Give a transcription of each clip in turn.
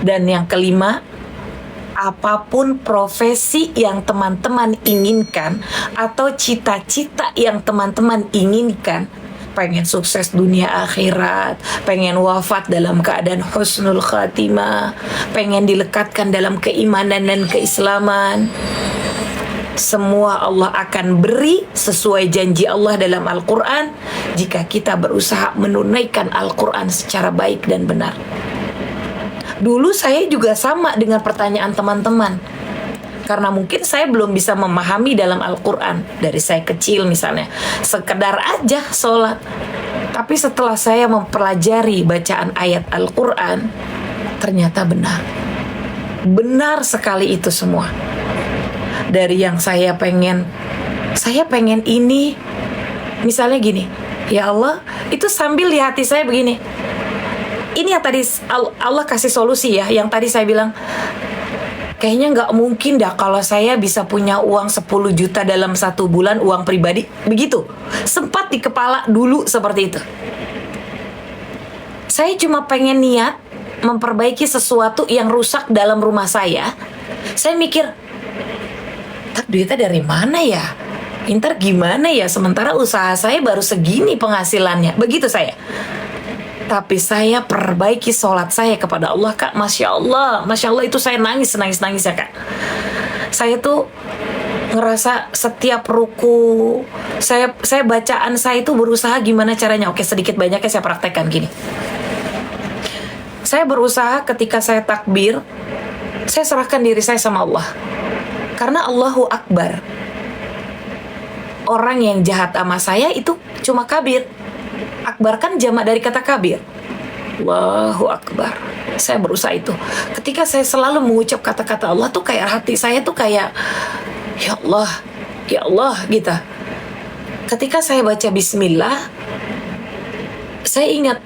Dan yang kelima, apapun profesi yang teman-teman inginkan atau cita-cita yang teman-teman inginkan, pengen sukses dunia akhirat, pengen wafat dalam keadaan husnul khatimah, pengen dilekatkan dalam keimanan dan keislaman, semua Allah akan beri sesuai janji Allah dalam Al-Quran jika kita berusaha menunaikan Al-Quran secara baik dan benar. Dulu saya juga sama dengan pertanyaan teman-teman, karena mungkin saya belum bisa memahami dalam Al-Quran. Dari saya kecil misalnya, sekedar aja sholat. Tapi setelah saya mempelajari bacaan ayat Al-Quran, ternyata benar. Benar sekali itu semua. Dari yang saya pengen ini, misalnya gini, ya Allah, itu sambil di hati saya begini, ini yang tadi Allah kasih solusi ya, yang tadi saya bilang, kayaknya nggak mungkin dah kalau saya bisa punya uang 10 juta dalam 1 bulan, uang pribadi, begitu. Sempat di kepala dulu seperti itu. Saya cuma pengen niat memperbaiki sesuatu yang rusak dalam rumah saya. Saya mikir, tak duitnya dari mana ya? Ntar gimana ya? Sementara usaha saya baru segini penghasilannya. Begitu saya. Tapi saya perbaiki sholat saya kepada Allah, Kak. Masya Allah itu saya nangis ya, Kak. Saya tuh ngerasa setiap ruku, saya bacaan saya itu berusaha gimana caranya. Oke, sedikit banyaknya saya praktekkan gini. Saya berusaha ketika saya takbir, saya serahkan diri saya sama Allah. Karena Allahu Akbar. Orang yang jahat sama saya itu cuma kabir. Akbar kan jamak dari kata kabir. Allahu Akbar. Saya berusaha itu. Ketika saya selalu mengucap kata-kata Allah tuh kayak hati saya tuh kayak ya Allah gitu. Ketika saya baca bismillah, saya ingat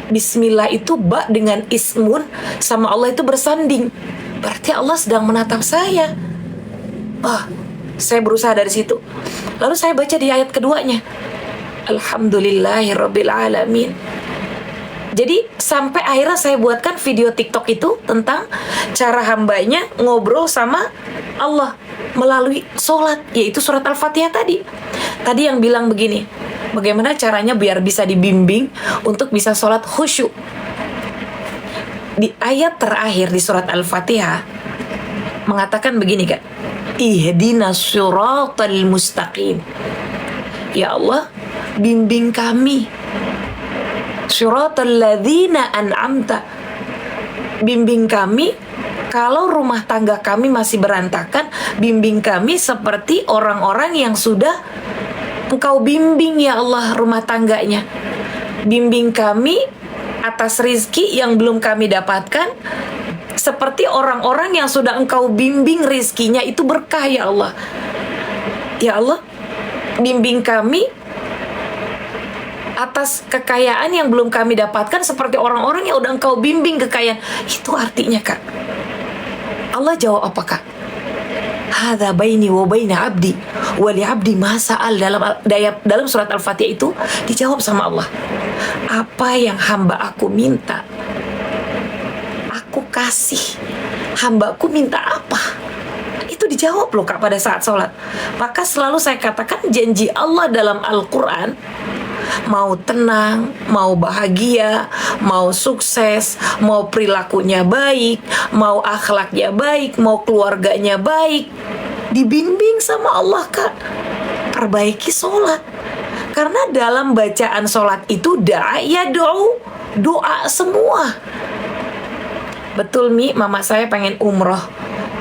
bismillah itu ba dengan ismun sama Allah itu bersanding. Berarti Allah sedang menatap saya. Saya berusaha dari situ. Lalu saya baca di ayat keduanya, Alhamdulillahirabbil alamin. Jadi sampai akhirnya saya buatkan video TikTok itu tentang cara hambanya ngobrol sama Allah melalui sholat, yaitu surat Al-Fatihah tadi. Tadi yang bilang begini, bagaimana caranya biar bisa dibimbing untuk bisa sholat khusyuk. Di ayat terakhir di surat Al-Fatihah mengatakan begini, Kak, ihdinas siratal mustaqim. Ya Allah, bimbing kami siratal ladzina an'amta. Bimbing kami kalau rumah tangga kami masih berantakan, bimbing kami seperti orang-orang yang sudah Engkau bimbing ya Allah rumah tangganya. Bimbing kami atas rizki yang belum kami dapatkan seperti orang-orang yang sudah Engkau bimbing rizkinya itu berkah ya Allah. Ya Allah, bimbing kami atas kekayaan yang belum kami dapatkan seperti orang-orang yang udah Engkau bimbing kekayaan. Itu artinya, Kak. Allah jawab apa, Kak? Hadza baini wa baina abdi wa li abdi ma sa'al. Dalam surat Al-Fatihah itu dijawab sama Allah. Apa yang hamba aku minta, aku kasih. Hambaku minta apa? Itu dijawab loh, Kak, pada saat sholat. Maka selalu saya katakan janji Allah dalam Al-Quran, mau tenang, mau bahagia, mau sukses, mau perilakunya baik, mau akhlaknya baik, mau keluarganya baik, dibimbing sama Allah, Kak. Perbaiki sholat. Karena dalam bacaan sholat itu doa semua. Betul, Mi, mama saya pengen umroh.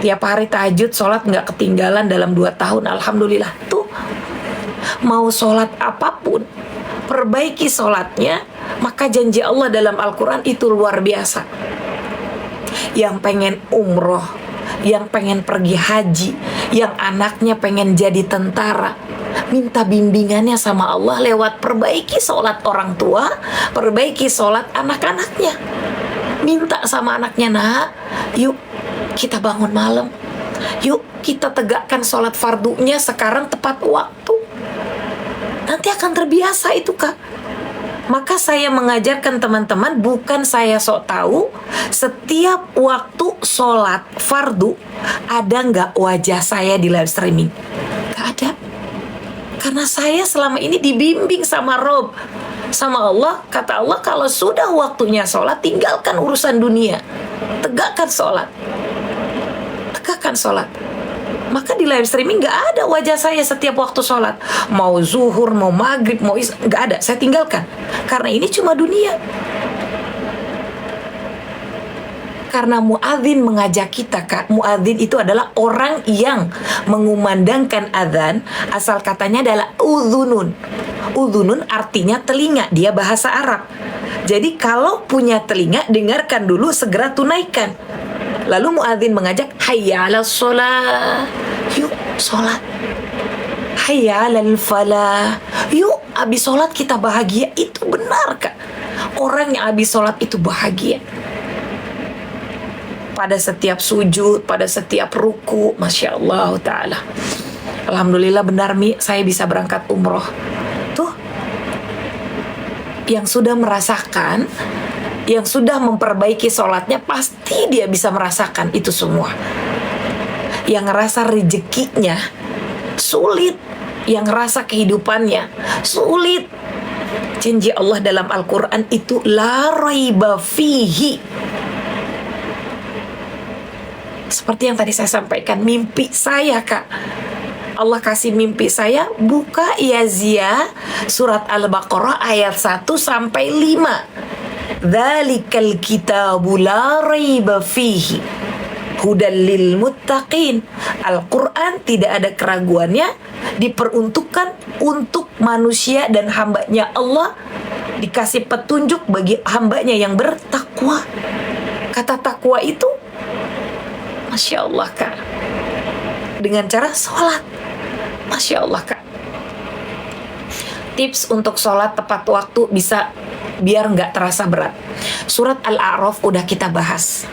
Tiap hari tahajud, sholat gak ketinggalan dalam 2 tahun. Alhamdulillah. Tuh, mau sholat apapun, perbaiki sholatnya, maka janji Allah dalam Al-Quran itu luar biasa. Yang pengen umroh, yang pengen pergi haji, yang anaknya pengen jadi tentara, minta bimbingannya sama Allah lewat perbaiki sholat orang tua, perbaiki sholat anak-anaknya. Minta sama anaknya, nak, yuk kita bangun malam, yuk kita tegakkan sholat fardunya sekarang tepat waktu. Nanti akan terbiasa itu, Kak. Maka saya mengajarkan teman-teman, bukan saya sok tahu, setiap waktu sholat fardu, ada nggak wajah saya di live streaming? Nggak ada. Karena saya selama ini dibimbing sama Rob, sama Allah. Kata Allah, kalau sudah waktunya sholat, tinggalkan urusan dunia, tegakkan sholat, tegakkan sholat. Maka di live streaming gak ada wajah saya setiap waktu sholat. Mau zuhur, mau maghrib, mau isya, gak ada. Saya tinggalkan. Karena ini cuma dunia. Karena muadzin mengajak kita, Kak. Muadzin itu adalah orang yang mengumandangkan adzan. Asal katanya adalah udhunun. Udhunun artinya telinga. Dia bahasa Arab. Jadi kalau punya telinga, dengarkan dulu, segera tunaikan. Lalu muadzin mengajak, hayya 'alas shalah, yuk sholat. Hayya 'alal falah, yuk habis sholat kita bahagia. Itu benar, Kak. Orang yang habis sholat itu bahagia. Pada setiap sujud, pada setiap ruku, Masya Allah Ta'ala. Alhamdulillah benar, Mi, saya bisa berangkat umroh. Tuh, yang sudah merasakan, yang sudah memperbaiki sholatnya, pasti dia bisa merasakan itu semua. Yang ngerasa rezekinya sulit, yang ngerasa kehidupannya sulit. Janji Allah dalam Al-Quran itu la raiba fihi. Seperti yang tadi saya sampaikan, mimpi saya, Kak. Allah kasih mimpi saya, buka ya Zia, surat Al-Baqarah ayat 1 sampai 5. Dzalikal kitabu la raiba fihi hudal lil muttaqin. Al-Quran tidak ada keraguannya, diperuntukkan untuk manusia dan hambanya Allah, dikasih petunjuk bagi hambanya yang bertakwa. Kata takwa itu, Masya Allah, Kak, dengan cara sholat. Masya Allah, Kak. Tips untuk sholat tepat waktu bisa biar nggak terasa berat. Surat Al-A'raf udah kita bahas.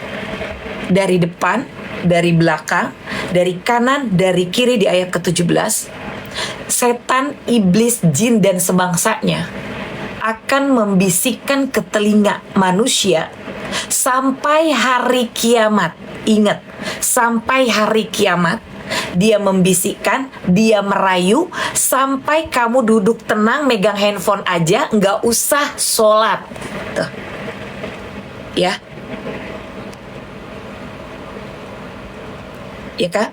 Dari depan, dari belakang, dari kanan, dari kiri di ayat ke-17. Setan, iblis, jin, dan sebangsanya akan membisikkan ke telinga manusia sampai hari kiamat. Ingat, sampai hari kiamat. Dia membisikkan, dia merayu, sampai kamu duduk tenang megang handphone aja, nggak usah sholat. Tuh. Ya. Ya, Kak?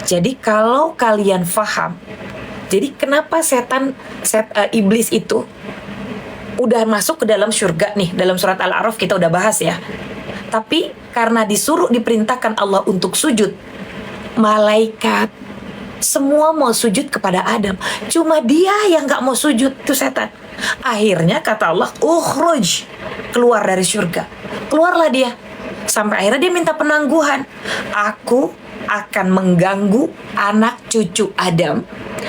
Jadi kalau kalian paham, jadi kenapa iblis itu udah masuk ke dalam surga nih, dalam surat Al-A'raf kita udah bahas ya. Tapi karena disuruh, diperintahkan Allah untuk sujud, malaikat semua mau sujud kepada Adam, cuma dia yang gak mau sujud, itu setan. Akhirnya kata Allah, ukhruj, keluar dari surga. Keluarlah dia. Sampai akhirnya dia minta penangguhan, aku akan mengganggu anak cucu Adam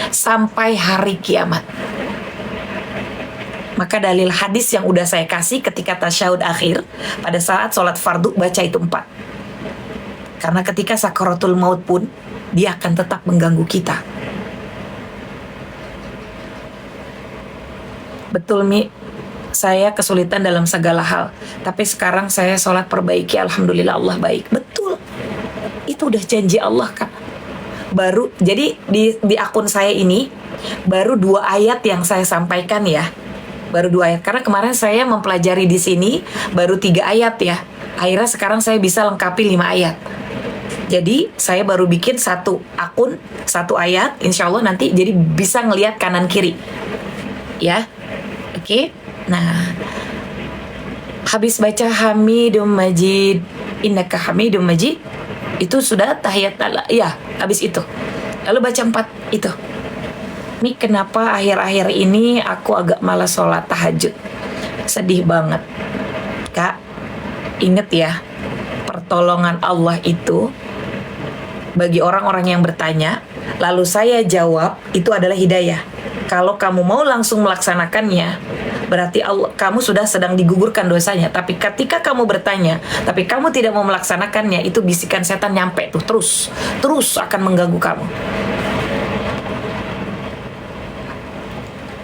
sampai hari kiamat. Maka dalil hadis yang udah saya kasih ketika tasyahud akhir, pada saat sholat fardu, baca itu 4. Karena ketika sakaratul maut pun, dia akan tetap mengganggu kita. Betul, Mi, saya kesulitan dalam segala hal, tapi sekarang saya sholat perbaiki, alhamdulillah Allah baik. Betul, itu udah janji Allah, Kak. Baru, jadi di akun saya ini, baru 2 ayat yang saya sampaikan ya. Baru 2 ayat, karena kemarin saya mempelajari di sini, baru 3 ayat ya. Akhirnya sekarang saya bisa lengkapi 5 ayat. Jadi saya baru bikin 1 akun, 1 ayat, insya Allah nanti jadi bisa ngelihat kanan kiri. Ya, oke. Nah, habis baca Hamidum Majid, innaka Hamidum Majid, itu sudah tahiyat Allah. Ya, habis itu. Lalu baca 4 itu. Ini kenapa akhir-akhir ini aku agak malas sholat tahajud. Sedih banget. Kak, inget ya, pertolongan Allah itu bagi orang-orang yang bertanya, lalu saya jawab, itu adalah hidayah. Kalau kamu mau langsung melaksanakannya, berarti kamu sudah sedang digugurkan dosanya. Tapi ketika kamu bertanya, tapi kamu tidak mau melaksanakannya, itu bisikan setan nyampe tuh, terus akan mengganggu kamu.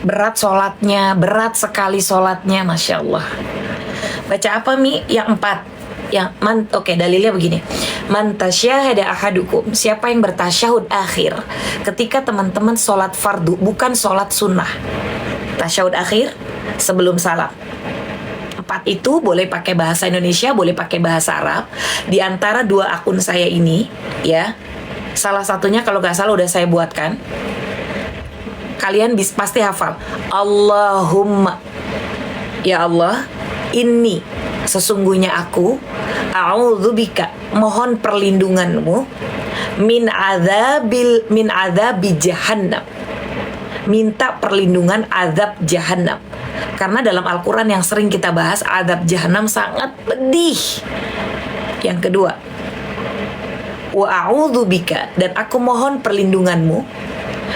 Berat sholatnya, berat sekali sholatnya, Masya Allah. Baca apa Mi? Yang 4. Oke, dalilnya begini. Man tasyahada ahadukum, siapa yang bertasyahud akhir ketika teman-teman sholat fardu, bukan sholat sunnah. Tasyahud akhir sebelum salam. 4 itu boleh pakai bahasa Indonesia, boleh pakai bahasa Arab. Di antara 2 akun saya ini, ya, salah satunya kalau nggak salah udah saya buatkan. Kalian pasti hafal. Allahumma, ya Allah, ini sesungguhnya aku, a'udzubika, mohon perlindunganmu, min adzabi jahannam, minta perlindungan azab jahannam. Karena dalam Al-Quran yang sering kita bahas, azab jahannam sangat pedih. Yang kedua, wa a'udzubika, dan aku mohon perlindunganmu,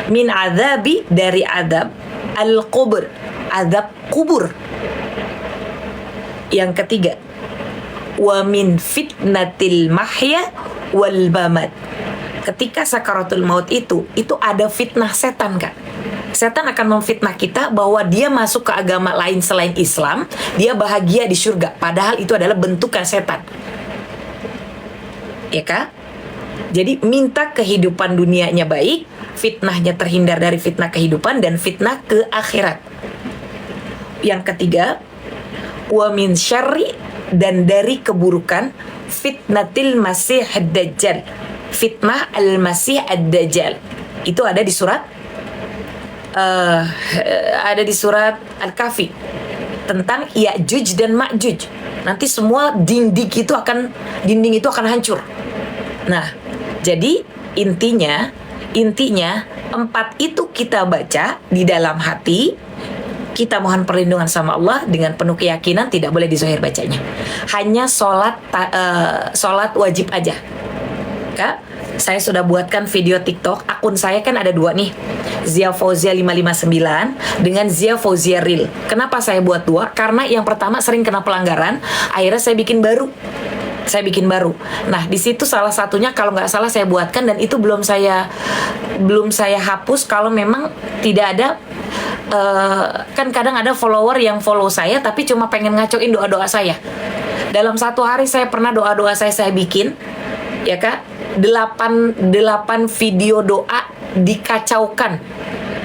min azabi, dari azab al-qubur, azab kubur. Yang ketiga, wa min fitnatil mahya wal mamat. Ketika sakaratul maut itu ada fitnah setan, Kak. Setan akan memfitnah kita bahwa dia masuk ke agama lain selain Islam, dia bahagia di surga, padahal itu adalah bentukan setan. Ya, Kak? Jadi minta kehidupan dunianya baik, fitnahnya terhindar dari fitnah kehidupan dan fitnah ke akhirat. Yang ketiga, wa min syarri, dan dari keburukan fitnatil masih ad-dajjal, fitnah al-masih ad-dajjal. Itu ada di surat Al-Kahfi tentang Ya'juj dan Ma'juj. Nanti semua dinding itu akan hancur. Nah, jadi intinya 4 itu kita baca di dalam hati, kita mohon perlindungan sama Allah dengan penuh keyakinan, tidak boleh dizohir bacanya. Hanya sholat wajib aja. Kak, saya sudah buatkan video TikTok. Akun saya kan ada 2 nih, Zia Fauzia 559 dengan Zia Fauzia Real. Kenapa saya buat 2? Karena yang pertama sering kena pelanggaran, akhirnya saya bikin baru. Nah, di situ salah satunya kalau nggak salah saya buatkan, dan itu belum saya hapus. Kalau memang tidak ada, kan kadang ada follower yang follow saya tapi cuma pengen ngacoin doa-doa saya. Dalam 1 hari saya pernah doa-doa saya bikin, ya Kak, 8 video doa dikacaukan,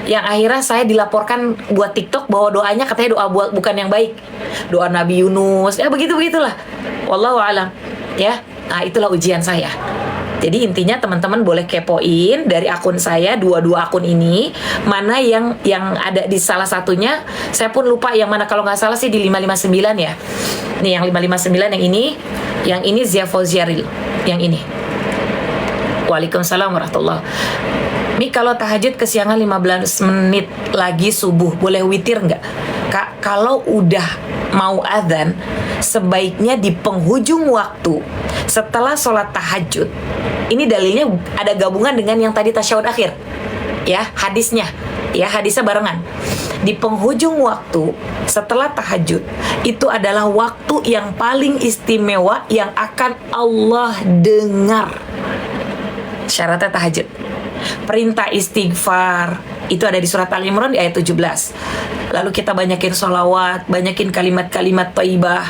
yang akhirnya saya dilaporkan buat TikTok bahwa doanya katanya doa bukan yang baik, doa Nabi Yunus, ya begitulah. Wallahu a'lam, ya. Nah, itulah ujian saya. Jadi intinya teman-teman boleh kepoin dari akun saya, 2 akun ini, mana yang ada di salah satunya. Saya pun lupa yang mana, kalau nggak salah sih di 559 ya. Nih yang 559 yang ini Zia Fauzia Real, yang ini. Waalaikumsalam warahmatullahi. Mi, kalau tahajud kesiangan 15 menit lagi subuh, boleh witir nggak? Kak, kalau udah mau adzan, sebaiknya di penghujung waktu setelah sholat tahajud. Ini dalilnya ada gabungan dengan yang tadi tasyahud akhir, ya, hadisnya barengan. Di penghujung waktu setelah tahajud, itu adalah waktu yang paling istimewa yang akan Allah dengar. Syaratnya tahajud. Perintah istighfar itu ada di surat Al-Imran di ayat 17. Lalu kita banyakin sholawat, banyakin kalimat-kalimat thayyibah,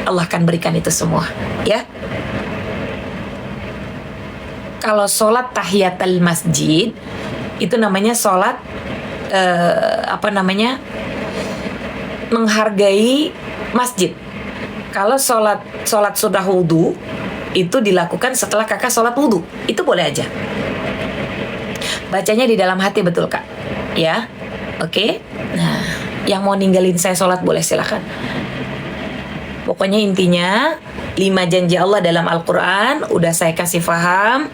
Allah akan berikan itu semua, ya. Kalau sholat tahiyatul masjid, itu namanya sholat menghargai masjid. Kalau sholat sunnah wudu, itu dilakukan setelah kakak sholat wudu, itu boleh aja. Bacanya di dalam hati, betul Kak, ya. Oke. Nah, yang mau ninggalin saya sholat boleh, silakan. Pokoknya intinya 5 janji Allah dalam Al-Quran udah saya kasih paham.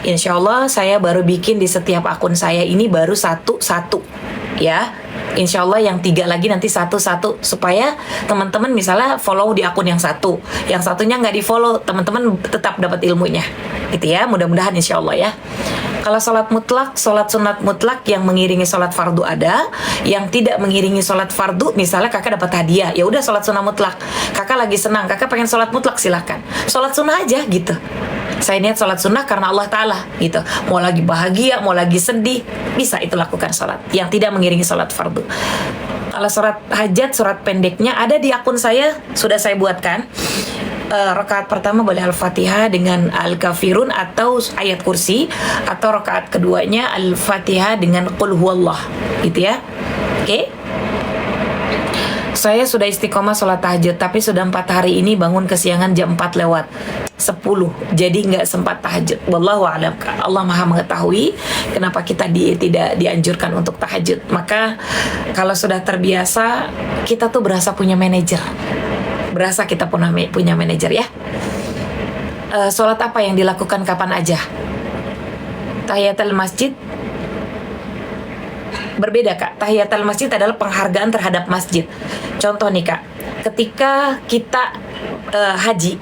Insya Allah saya baru bikin di setiap akun saya ini baru satu, ya. Insya Allah yang 3 lagi nanti satu, supaya teman-teman misalnya follow di akun yang satu, yang satunya nggak di follow, teman-teman tetap dapat ilmunya, gitu ya. Mudah-mudahan insya Allah, ya. Kalau sholat mutlak, sholat sunat mutlak yang mengiringi sholat fardu ada, yang tidak mengiringi sholat fardu, misalnya kakak dapat hadiah, ya udah sholat sunat mutlak. Kakak lagi senang, kakak pengen sholat mutlak, silahkan. Sholat sunnah aja gitu. Saya niat sholat sunnah karena Allah Ta'ala gitu. Mau lagi bahagia, mau lagi sedih, bisa itu lakukan sholat yang tidak mengiringi sholat fardu. Kalau surat hajat, surat pendeknya ada di akun saya, sudah saya buatkan. Rakaat pertama boleh Al-Fatihah dengan Al-Kafirun atau ayat kursi, atau rakaat keduanya Al-Fatihah dengan Qul Huwallah gitu ya. Oke. Saya sudah istiqomah sholat tahajud, tapi sudah 4 hari ini bangun kesiangan jam 4 lewat 10, jadi nggak sempat tahajud. Wallahu a'lam. Allah maha mengetahui kenapa kita tidak dianjurkan untuk tahajud. Maka kalau sudah terbiasa, kita tuh berasa punya manajer, berasa kita punya manajer ya. Sholat apa yang dilakukan kapan aja? Tahiyatul masjid berbeda Kak. Tahiyatul masjid adalah penghargaan terhadap masjid. Contoh nih Kak, ketika kita haji,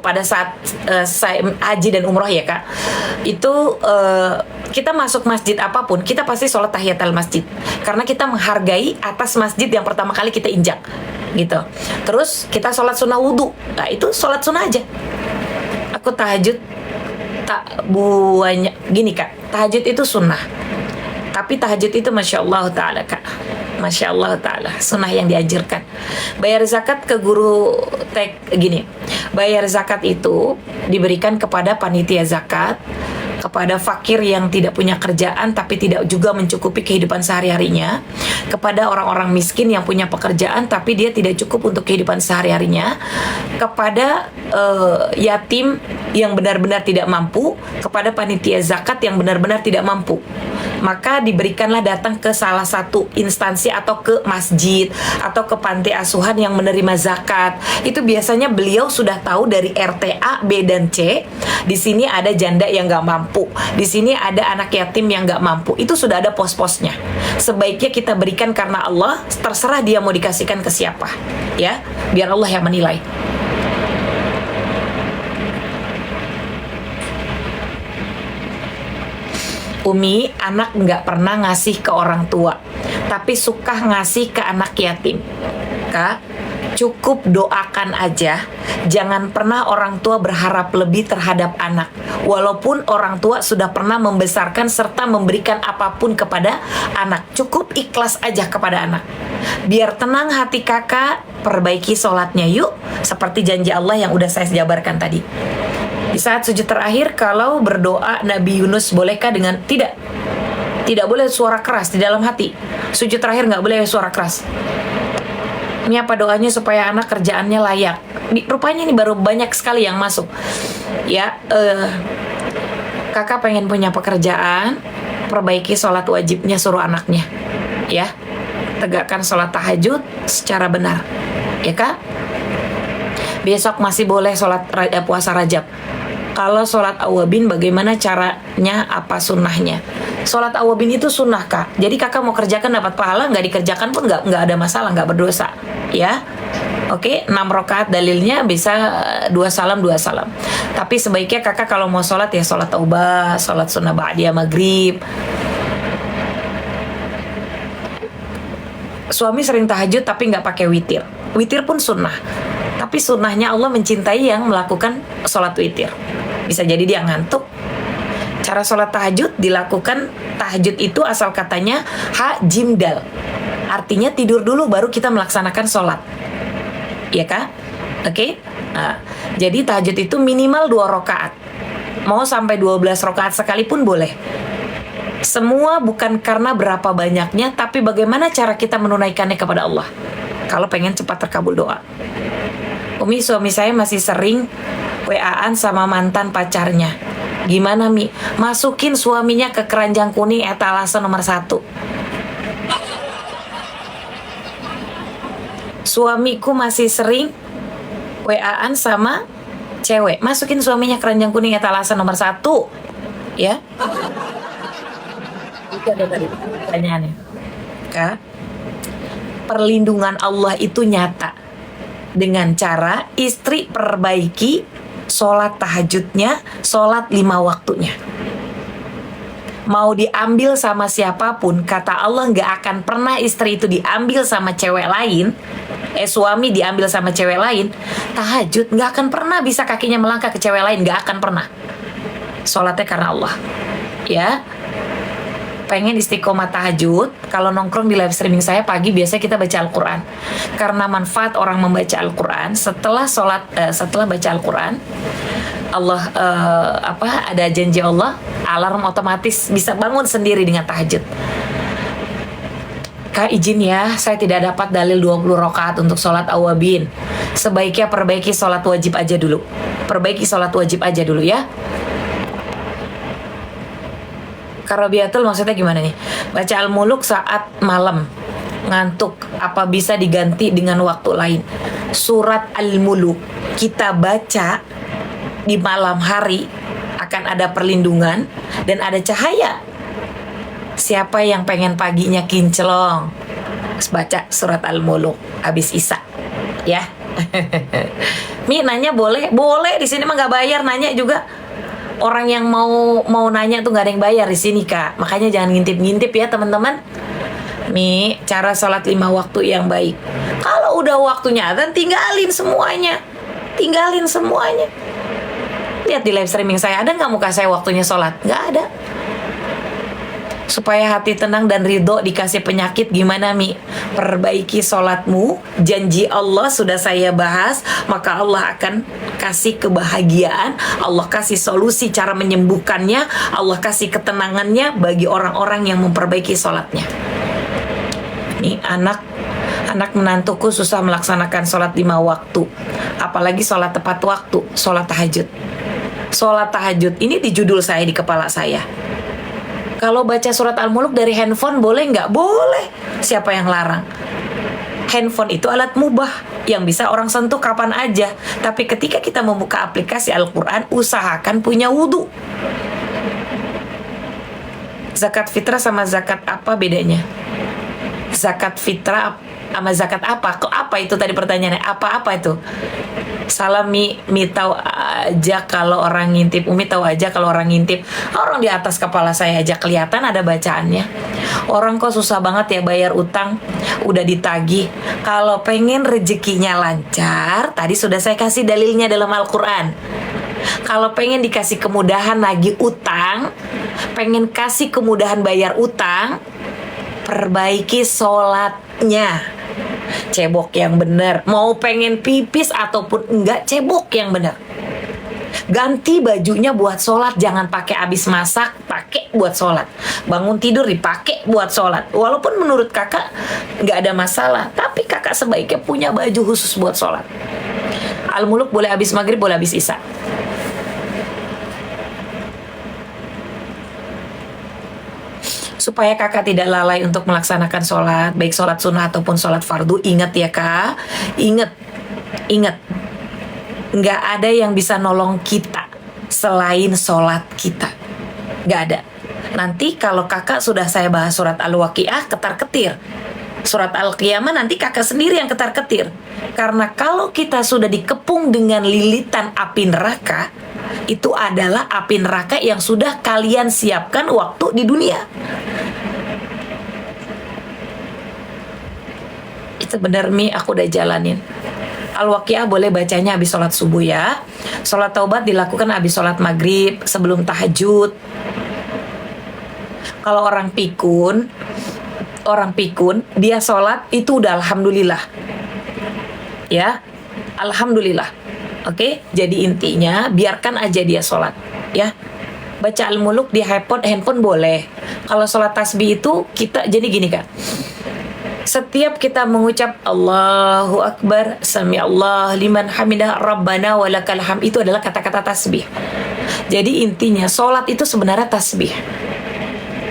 pada saat saya haji dan umroh ya Kak, itu kita masuk masjid apapun, kita pasti sholat tahiyatul masjid, karena kita menghargai atas masjid yang pertama kali kita injak gitu. Terus kita sholat sunnah wudhu, nah itu sholat sunnah aja. Aku tahajud tak banyak gini Kak, tahajud itu sunnah, tapi tahajud itu Masya Allah Ta'ala Kak, Masya Allah Ta'ala, sunnah yang dianjurkan. Bayar zakat ke guru gini, bayar zakat itu diberikan kepada panitia zakat, kepada fakir yang tidak punya kerjaan tapi tidak juga mencukupi kehidupan sehari-harinya, kepada orang-orang miskin yang punya pekerjaan tapi dia tidak cukup untuk kehidupan sehari-harinya, kepada yatim yang benar-benar tidak mampu, kepada panitia zakat yang benar-benar tidak mampu. Maka diberikanlah datang ke salah satu instansi atau ke masjid atau ke panti asuhan yang menerima zakat. Itu biasanya beliau sudah tahu dari RT A, B, dan C. Di sini ada janda yang nggak mampu, di sini ada anak yatim yang nggak mampu. Itu sudah ada pos-posnya. Sebaiknya kita berikan karena Allah, terserah dia mau dikasihkan ke siapa, ya, biar Allah yang menilai. Umi, anak nggak pernah ngasih ke orang tua, tapi suka ngasih ke anak yatim. Kak, cukup doakan aja. Jangan pernah orang tua berharap lebih terhadap anak, walaupun orang tua sudah pernah membesarkan serta memberikan apapun kepada anak. Cukup ikhlas aja kepada anak. Biar tenang hati kakak, perbaiki sholatnya yuk, seperti janji Allah yang udah saya jabarkan tadi. Di saat sujud terakhir, kalau berdoa Nabi Yunus, bolehkah dengan tidak boleh suara keras di dalam hati. Sujud terakhir nggak boleh suara keras. Ini apa doanya supaya anak kerjaannya layak? Rupanya ini baru banyak sekali yang masuk. Ya, kakak pengen punya pekerjaan, perbaiki sholat wajibnya, suruh anaknya, ya, tegakkan sholat tahajud secara benar, ya Kak. Besok masih boleh sholat puasa Rajab. Kalau sholat awabin bagaimana caranya, apa sunnahnya? Sholat awabin itu sunnah Kak. Jadi kakak mau kerjakan dapat pahala, nggak dikerjakan pun nggak ada masalah, nggak berdosa, ya. Oke, 6 rakaat dalilnya bisa 2 salam 2 salam. Tapi sebaiknya kakak kalau mau sholat ya sholat taubah, sholat sunnah ba'diyah maghrib. Suami sering tahajud tapi nggak pakai witir. Witir pun sunnah. Tapi sunnahnya Allah mencintai yang melakukan sholat witir. Bisa jadi dia ngantuk. Cara sholat tahajud dilakukan, tahajud itu asal katanya ha jim dal. Artinya tidur dulu baru kita melaksanakan sholat. Ya Kak? Oke? Nah, jadi tahajud itu minimal 2 rakaat. Mau sampai 12 rakaat sekalipun boleh. Semua bukan karena berapa banyaknya, tapi bagaimana cara kita menunaikannya kepada Allah. Kalau pengen cepat terkabul doa. Umi, suami saya masih sering WA-an sama mantan pacarnya. Gimana Mi? Masukin suaminya ke keranjang kuning etalase nomor 1. Suamiku masih sering WA-an sama cewek. Masukin suaminya keranjang kuning etalase nomor 1. Ya. Itu ada tadi pertanyaannya. Kak, perlindungan Allah itu nyata dengan cara istri perbaiki sholat tahajudnya, sholat 5 waktunya. mau diambil sama siapapun, kata Allah nggak akan pernah istri itu diambil sama cewek lain, suami diambil sama cewek lain, tahajud nggak akan pernah bisa kakinya melangkah ke cewek lain, nggak akan pernah. Sholatnya karena Allah, ya. Pengen istiqomah tahajud, kalau nongkrong di live streaming saya pagi biasanya kita baca Al-Quran. Karena manfaat orang membaca Al-Quran setelah baca Al-Quran, Allah ada janji Allah, alarm otomatis bisa bangun sendiri dengan tahajud. Kak izin ya, saya tidak dapat dalil 20 rakaat untuk sholat awabin. Sebaiknya perbaiki sholat wajib aja dulu. Perbaiki sholat wajib aja dulu ya. Karabiatul maksudnya gimana nih? Baca Al-Muluk saat malam ngantuk, apa bisa diganti dengan waktu lain? Surat Al-Muluk kita baca di malam hari akan ada perlindungan dan ada cahaya. Siapa yang pengen paginya kinclong, baca surat Al-Muluk habis Isya, ya. Mi nanya boleh di sini mah nggak bayar, nanya juga. Orang yang mau nanya tuh nggak ada yang bayar di sini Kak, makanya jangan ngintip-ngintip ya teman-teman. Mi, cara sholat 5 waktu yang baik. Kalau udah waktunya adzan, tinggalin semuanya. Lihat di live streaming saya, ada nggak muka saya waktunya sholat? Nggak ada. Supaya hati tenang dan ridho dikasih penyakit gimana Mi? Perbaiki sholatmu, janji Allah sudah saya bahas, maka Allah akan kasih kebahagiaan, Allah kasih solusi cara menyembuhkannya, Allah kasih ketenangannya bagi orang-orang yang memperbaiki sholatnya. Nih anak menantuku susah melaksanakan sholat 5 waktu, apalagi sholat tepat waktu, sholat tahajud. Sholat tahajud ini di judul saya, di kepala saya. Kalau baca surat Al-Muluk dari handphone boleh nggak? Boleh. Siapa yang larang? Handphone itu alat mubah yang bisa orang sentuh kapan aja. Tapi ketika kita membuka aplikasi Al-Quran, usahakan punya wudhu. Zakat fitrah sama zakat apa bedanya? Zakat fitrah sama zakat apa? Kok apa itu tadi pertanyaannya? Apa itu? Salam Mi tahu aja kalau orang ngintip. Umi tahu aja kalau orang ngintip. Orang di atas kepala saya aja kelihatan ada bacaannya. Orang kok susah banget ya bayar utang, udah ditagih. Kalau pengen rezekinya lancar, tadi sudah saya kasih dalilnya dalam Al-Quran. Kalau pengen dikasih kemudahan nagih utang, pengen kasih kemudahan bayar utang, perbaiki sholatnya. Cebok yang benar. Mau pengen pipis ataupun enggak, cebok yang benar. Ganti bajunya buat sholat, jangan pakai abis masak, pakai buat sholat. Bangun tidur dipakai buat sholat. Walaupun menurut kakak nggak ada masalah, tapi kakak sebaiknya punya baju khusus buat sholat. Al-Muluk boleh abis maghrib, boleh abis isya. Supaya kakak tidak lalai untuk melaksanakan sholat, baik sholat sunnah ataupun sholat fardu, ingat ya kak, ingat, nggak ada yang bisa nolong kita selain sholat kita, nggak ada. Nanti kalau kakak sudah saya bahas surat Al-Waqiah, ketar-ketir. Surat Al-Qiyamah nanti kakak sendiri yang ketar-ketir. Karena kalau kita sudah dikepung dengan lilitan api neraka, itu adalah api neraka yang sudah kalian siapkan waktu di dunia. Itu benar Mi, aku udah jalanin. Al-Waqiah boleh bacanya habis sholat subuh ya. Sholat taubat dilakukan habis sholat maghrib, sebelum tahajud. Kalau orang pikun dia sholat itu udah alhamdulillah ya, alhamdulillah. Oke, jadi intinya biarkan aja dia sholat ya. Baca Al-Muluk di handphone boleh. Kalau sholat tasbih itu kita, jadi gini Kak, setiap kita mengucap Allahu Akbar, Sami Allah liman hamidah, Rabbana walakal hamd, itu adalah kata-kata tasbih. Jadi intinya sholat itu sebenarnya tasbih,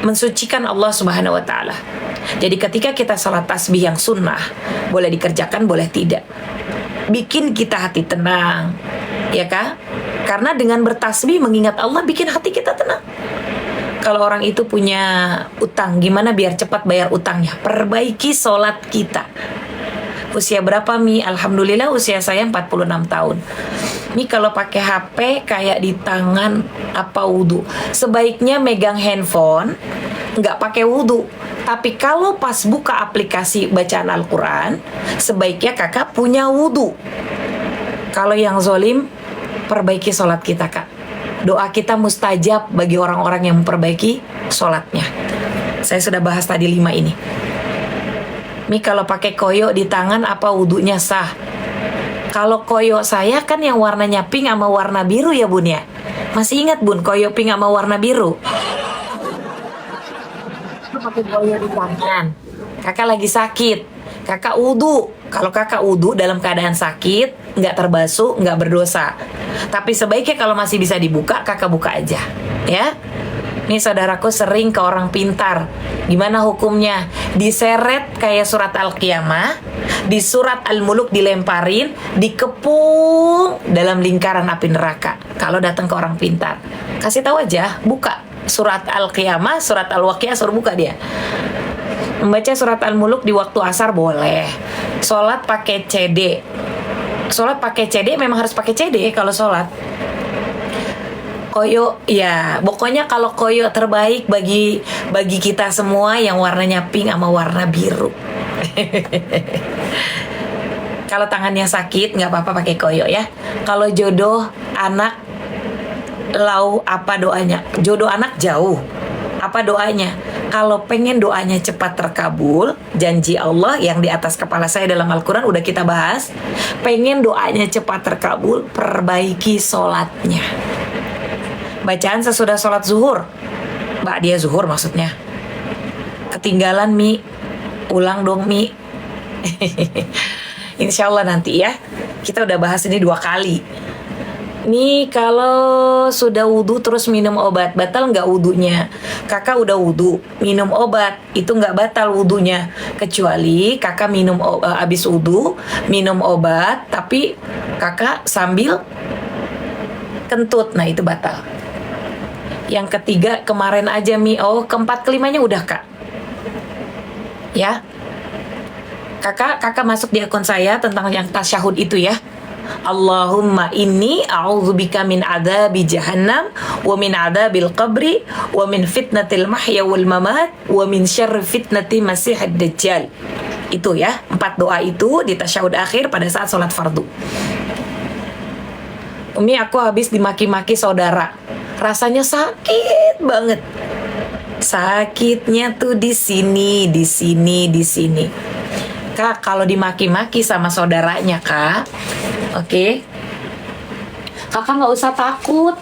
mensucikan Allah Subhanahu wa ta'ala. Jadi ketika kita sholat tasbih yang sunnah, boleh dikerjakan, boleh tidak. Bikin kita hati tenang, ya kak? Karena dengan bertasbih mengingat Allah bikin hati kita tenang. Kalau orang itu punya utang, gimana biar cepat bayar utangnya? Perbaiki sholat kita. Usia berapa Mi? Alhamdulillah usia saya 46 tahun. Ini kalau pakai HP kayak di tangan apa wudhu? Sebaiknya megang handphone, nggak pakai wudhu. Tapi kalau pas buka aplikasi bacaan Al-Quran, sebaiknya kakak punya wudhu. Kalau yang zolim, perbaiki sholat kita, Kak. Doa kita mustajab bagi orang-orang yang memperbaiki sholatnya. Saya sudah bahas tadi 5 ini. Ini kalau pakai koyo di tangan, apa wudhunya sah? Kalau koyo saya kan yang warnanya pink sama warna biru ya Bun ya. Masih ingat Bun, koyo pink sama warna biru? Pakai koyo di tangan. Kakak lagi sakit, kakak wudhu. Kalau kakak wudhu dalam keadaan sakit, nggak terbasuh, nggak berdosa. Tapi sebaiknya kalau masih bisa dibuka, kakak buka aja, ya. Nih saudaraku sering ke orang pintar. Gimana hukumnya? Diseret kayak surat Al-Qiyamah, di surat Al-Muluk dilemparin, dikepung dalam lingkaran api neraka. Kalau datang ke orang pintar, kasih tahu aja, buka surat Al-Qiyamah, surat Al-Waqiah, suruh buka dia. Membaca surat Al-Muluk di waktu asar boleh. Sholat pakai CD. Sholat pakai CD memang harus pakai CD kalau sholat. Koyo, ya pokoknya kalau koyo terbaik bagi kita semua yang warnanya pink sama warna biru. Kalau tangannya sakit nggak apa-apa pakai koyo ya. Kalau jodoh anak lau, apa doanya? Jodoh anak jauh, apa doanya? Kalau pengen doanya cepat terkabul, janji Allah yang di atas kepala saya dalam Al-Quran udah kita bahas. Pengen doanya cepat terkabul, perbaiki sholatnya. Bacaan sesudah sholat zuhur, Mbak dia zuhur maksudnya. Ketinggalan Mi, ulang dong Mi. Insya Allah nanti ya. Kita udah bahas ini 2 kali. Nih kalau sudah wudhu terus minum obat, batal nggak wudhunya? Kakak udah wudhu, minum obat, itu nggak batal wudhunya. Kecuali kakak minum abis wudhu, minum obat, tapi kakak sambil kentut, nah itu batal. Yang ketiga kemarin aja Mi, oh keempat kelimanya udah Kak. Ya, kakak masuk di akun saya tentang yang tasyahud itu ya. Allahumma inni a'udzubika min adzabi jahannam wa min adzabil qabri wa min fitnatil mahya wal mamat wa min syarri fitnati masihid dajjal. Itu ya, 4 doa itu di tasyahud akhir pada saat sholat fardu. Umi, aku habis dimaki-maki saudara. Rasanya sakit banget. Sakitnya tuh di sini, di sini, di sini. Kak, kalau dimaki-maki sama saudaranya, Kak, oke. Kakak nggak usah takut.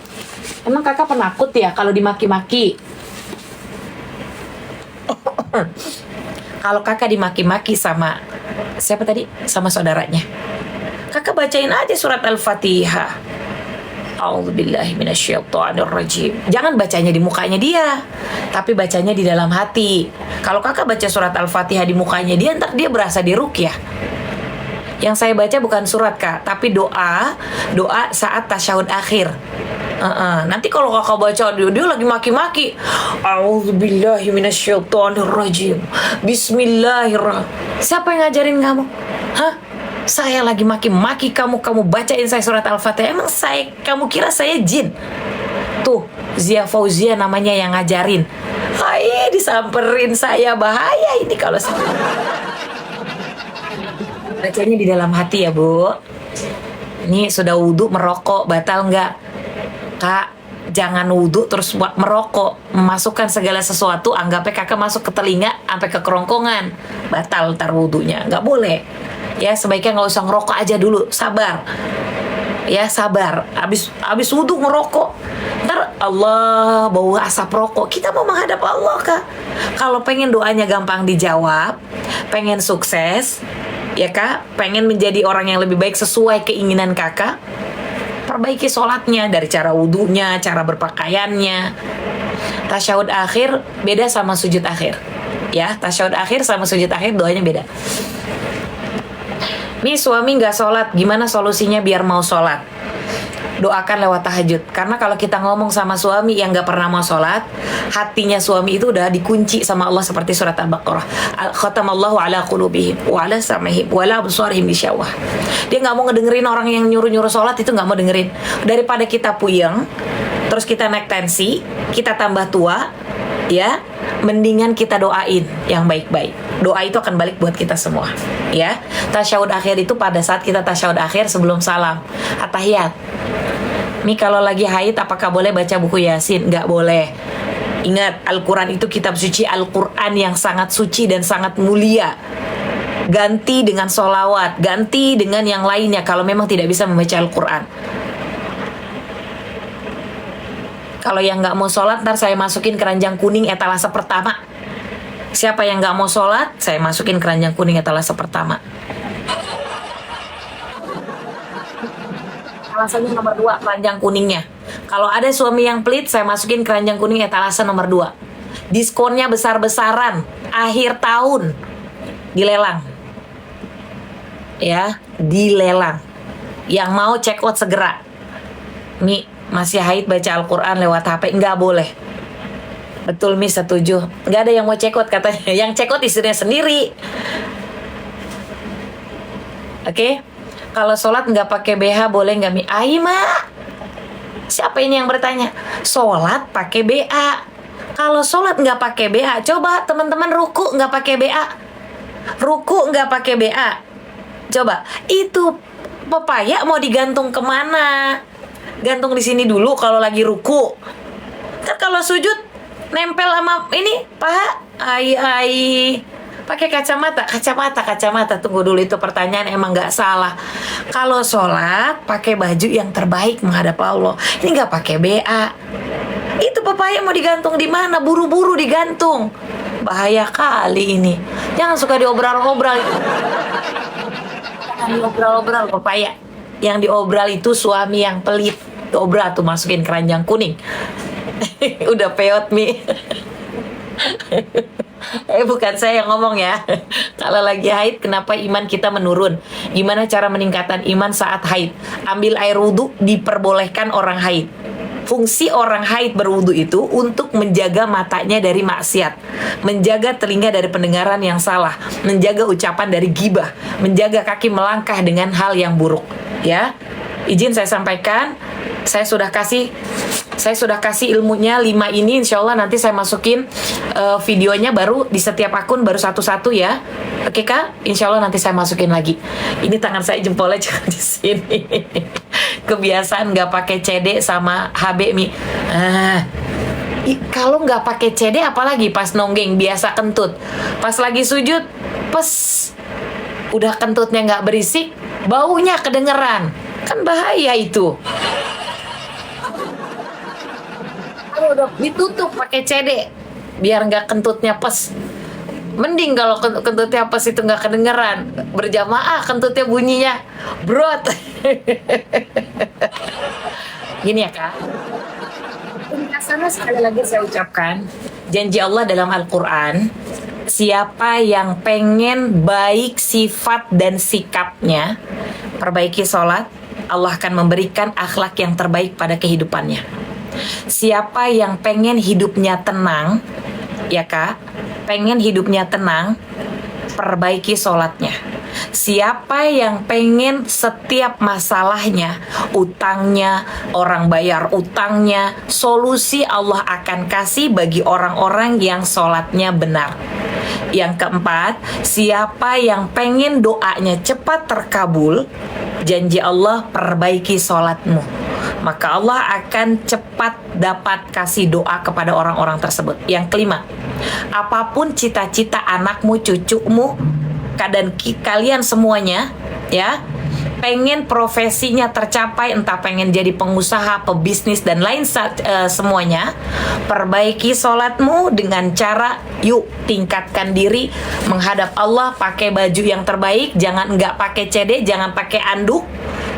Emang kakak penakut ya kalau dimaki-maki? Kalau kakak dimaki-maki sama siapa tadi? Sama saudaranya. Kakak bacain aja surat Al-Fatihah. A'udzubillahi minasyaitonirrajim. Jangan bacanya di mukanya dia, tapi bacanya di dalam hati. Kalau kakak baca surat Al-Fatihah di mukanya dia, ntar dia berasa diruqyah. Yang saya baca bukan surat Kak, tapi doa saat tasyahud akhir. Nanti kalau kakak baca dia lagi maki-maki, A'udzubillahi minasyaitonirrajim, Bismillahirrahmanirrahim. Siapa yang ngajarin kamu? Hah? Saya lagi maki-maki kamu bacain saya surat Al-Fatihah. Emang kamu kira saya jin? Tuh, Zia Fauzia namanya yang ngajarin. Hai, disamperin saya, bahaya ini kalau saya. Bacanya di dalam hati ya, Bu. Ini sudah wudhu merokok, batal nggak? Kak, jangan wudhu terus merokok, memasukkan segala sesuatu, anggapnya kakak masuk ke telinga sampai ke kerongkongan, batal ntar wudhunya, nggak boleh. Ya sebaiknya nggak usah ngerokok aja dulu, sabar. Ya sabar. Abis wudhu ngerokok, ntar Allah bau asap rokok. Kita mau menghadap Allah Kak. Kalau pengen doanya gampang dijawab, pengen sukses, ya Kak, pengen menjadi orang yang lebih baik sesuai keinginan kakak, perbaiki sholatnya dari cara wudhunya, cara berpakaiannya. Tasyahud akhir beda sama sujud akhir. Ya, tasyahud akhir sama sujud akhir doanya beda. Nih suami nggak sholat, gimana solusinya biar mau sholat? doakan lewat tahajud. Karena kalau kita ngomong sama suami yang gak pernah mau sholat, hatinya suami itu udah dikunci sama Allah seperti surat Al-Baqarah. Khatamallahu ala qulubihim wa ala sam'ihim wa ala absarihim bisyawah. Dia gak mau ngedengerin orang yang nyuruh-nyuruh sholat, itu gak mau dengerin. Daripada kita puyeng, terus kita naik tensi, kita tambah tua, ya, mendingan kita doain yang baik-baik. Doa itu akan balik buat kita semua, ya. Tasyahud akhir itu pada saat kita tasyahud akhir sebelum salam, at-tahiyat. Nih kalau lagi haid apakah boleh baca buku Yasin? Nggak boleh. Ingat, Al-Quran itu kitab suci, Al-Quran yang sangat suci dan sangat mulia. Ganti dengan sholawat, ganti dengan yang lainnya kalau memang tidak bisa membaca Al-Quran. Kalau yang nggak mau sholat, ntar saya masukin keranjang kuning etalase pertama. Siapa yang nggak mau sholat, saya masukin keranjang kuning etalase pertama. Etalasenya nomor 2, keranjang kuningnya. Kalau ada suami yang pelit, saya masukin keranjang kuning etalase nomor 2. Diskonnya besar-besaran, akhir tahun, dilelang. Ya, dilelang. Yang mau check out segera. Nih, masih haid baca Al-Quran lewat HP, nggak boleh. Betul, Mi, setuju. Nggak ada yang mau check out katanya. Yang check out istrinya sendiri. Oke? Kalau sholat nggak pakai BH boleh nggak, Mi? Aima, siapa ini yang bertanya? Sholat pakai BH. Kalau sholat nggak pakai BH, coba teman-teman ruku nggak pakai BH. Ruku nggak pakai BH. Coba, itu pepaya mau digantung kemana? Gantung di sini dulu kalau lagi ruku. Kan kalau sujud nempel sama ini paha. Ai. Pakai kacamata. Tunggu dulu, itu pertanyaan emang nggak salah. Kalau sholat pakai baju yang terbaik menghadap Allah. Ini nggak pakai BA. Itu pepaya mau digantung di mana? Buru-buru digantung. Bahaya kali ini. Jangan suka diobral-obral. Jangan diobral-obral pepaya. Yang diobral itu suami yang pelit. Diobral tuh, masukin keranjang kuning. Udah peot, Mi. Bukan saya yang ngomong ya. Kalau lagi haid kenapa iman kita menurun? Gimana cara meningkatkan iman saat haid? Ambil air wudhu, diperbolehkan orang haid. Fungsi orang haid berwudhu itu untuk menjaga matanya dari maksiat, menjaga telinga dari pendengaran yang salah, menjaga ucapan dari ghibah, menjaga kaki melangkah dengan hal yang buruk. Ya, izin saya sampaikan, saya sudah kasih ilmunya 5 ini. Insya Allah nanti saya masukin videonya baru di setiap akun, baru satu-satu ya. Oke Kak, Insya Allah nanti saya masukin lagi. Ini tangan saya jempolnya jangan di sini. Kebiasaan nggak pakai CD sama HB, Mi. Kalau nggak pakai CD apalagi pas nonggeng biasa kentut. Pas lagi sujud, pes. Udah kentutnya nggak berisik, baunya kedengeran. Kan bahaya itu. Udah ditutup pakai CD biar nggak kentutnya pes. Mending kalau kentutnya pes itu nggak kedengeran, berjamaah kentutnya bunyinya brot. Gini ya Kak, sana sekali lagi saya ucapkan janji Allah dalam Al-Quran, siapa yang pengen baik sifat dan sikapnya, perbaiki sholat, Allah akan memberikan akhlak yang terbaik pada kehidupannya. Siapa yang pengen hidupnya tenang, ya Kak, pengen hidupnya tenang, perbaiki sholatnya. Siapa yang pengen setiap masalahnya, utangnya, orang bayar utangnya, solusi Allah akan kasih bagi orang-orang yang sholatnya benar. Yang keempat, siapa yang pengen doanya cepat terkabul, janji Allah perbaiki sholatmu, maka Allah akan cepat dapat kasih doa kepada orang-orang tersebut. Yang kelima, apapun cita-cita anakmu, cucumu, dan kalian semuanya, ya, pengen profesinya tercapai, entah pengen jadi pengusaha, pebisnis, dan lain semuanya, perbaiki sholatmu dengan cara, yuk tingkatkan diri menghadap Allah, pakai baju yang terbaik, jangan nggak pakai CD, jangan pakai anduk,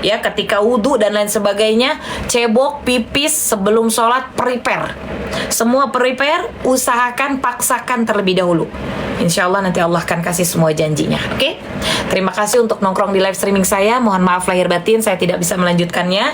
ya, ketika wudhu dan lain sebagainya, cebok, pipis sebelum sholat, prepare. Semua prepare, usahakan, paksakan terlebih dahulu. Insya Allah nanti Allah akan kasih semua janjinya. Oke? Terima kasih untuk nongkrong di live streaming saya. Mohon maaf lahir batin, saya tidak bisa melanjutkannya.